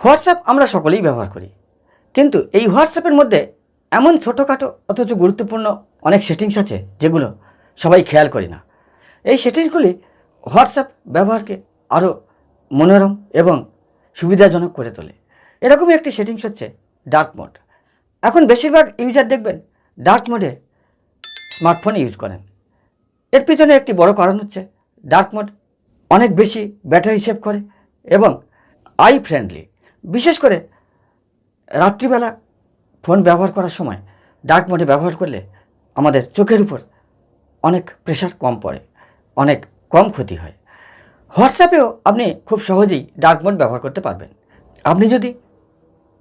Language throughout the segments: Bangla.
হোয়াটসঅ্যাপ আমরা সকলেই ব্যবহার করি, কিন্তু এই হোয়াটসঅ্যাপের মধ্যে এমন ছোটোখাটো অথচ গুরুত্বপূর্ণ অনেক সেটিংস আছে যেগুলো সবাই খেয়াল করি না। এই সেটিংসগুলি হোয়াটসঅ্যাপ ব্যবহারকে আরও মনোরম এবং সুবিধাজনক করে তোলে। এরকমই একটি সেটিংস হচ্ছে ডার্ক মোড। এখন বেশিরভাগ ইউজার দেখবেন ডার্ক মোডে স্মার্টফোন ইউজ করেন। এর পিছনে একটি বড় কারণ হচ্ছে ডার্ক মোড অনেক বেশি ব্যাটারি সেভ করে এবং আই ফ্রেন্ডলি। বিশেষ করে রাত্রিবেলা ফোন ব্যবহার করার সময় ডার্ক মোডে ব্যবহার করলে আমাদের চোখের উপর অনেক প্রেশার কম পড়ে, অনেক কম ক্ষতি হয়। হোয়াটসঅ্যাপেও আপনি খুব সহজেই ডার্ক মোড ব্যবহার করতে পারবেন। আপনি যদি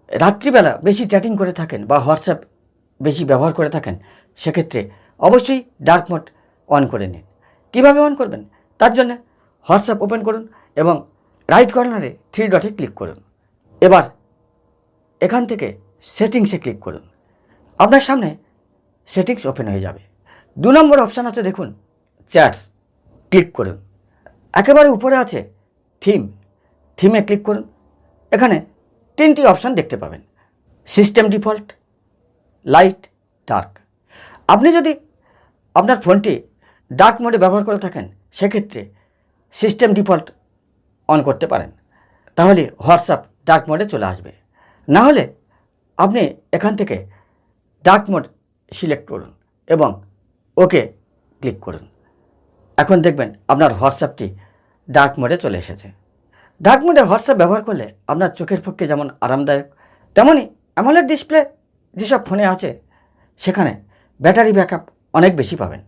রাত্রিবেলা বেশি চ্যাটিং করে থাকেন বা হোয়াটসঅ্যাপ বেশি ব্যবহার করে থাকেন, সেক্ষেত্রে অবশ্যই ডার্ক মোড অন করে নিন। কীভাবে অন করবেন? তার জন্য হোয়াটসঅ্যাপ ওপেন করুন এবং রাইট কর্নারে 3 ডটে ক্লিক করুন। এবার এখান থেকে সেটিংসে ক্লিক করুন। আপনার সামনে সেটিংস ওপেন হয়ে যাবে। 2 নম্বর অপশান আছে, দেখুন চ্যাটস, ক্লিক করুন। একেবারে উপরে আছে থিমে ক্লিক করুন। এখানে 3টি অপশান দেখতে পাবেন, সিস্টেম ডিফল্ট, লাইট, ডার্ক। আপনি যদি আপনার ফোনটি ডার্ক মোডে ব্যবহার করে থাকেন, সেক্ষেত্রে সিস্টেম ডিফল্ট অন করতে পারেন, তাহলে হোয়াটসঅ্যাপ ডার্ক মোডে চলে আসবে। না হলে আপনি এখান থেকে ডার্ক মোড সিলেক্ট করুন এবং ওকে ক্লিক করুন। এখন দেখবেন আপনার হোয়াটসঅ্যাপটি ডার্ক মোডে চলে এসেছে। ডার্ক মোডে হোয়াটসঅ্যাপ ব্যবহার করলে আপনার চোখের পক্ষে যেমন আরামদায়ক, তেমনই অ্যামোলেড ডিসপ্লে যেসব ফোনে আছে সেখানে ব্যাটারি ব্যাকআপ অনেক বেশি পাবেন।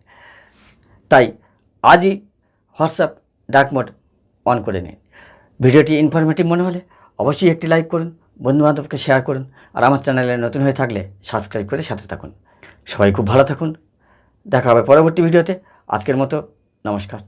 তাই আজই হোয়াটসঅ্যাপ ডার্ক মোড অন করে নিন। ভিডিওটি ইনফরমেটিভ মনে হলে অবশ্যই একটি লাইক করুন, বন্ধুবান্ধবকে শেয়ার করুন, আর আমার চ্যানেলে নতুন হয়ে থাকলে সাবস্ক্রাইব করে সাথে থাকুন। সবাই খুব ভালো থাকুন। দেখা হবে পরবর্তী ভিডিওতে। আজকের মতো নমস্কার।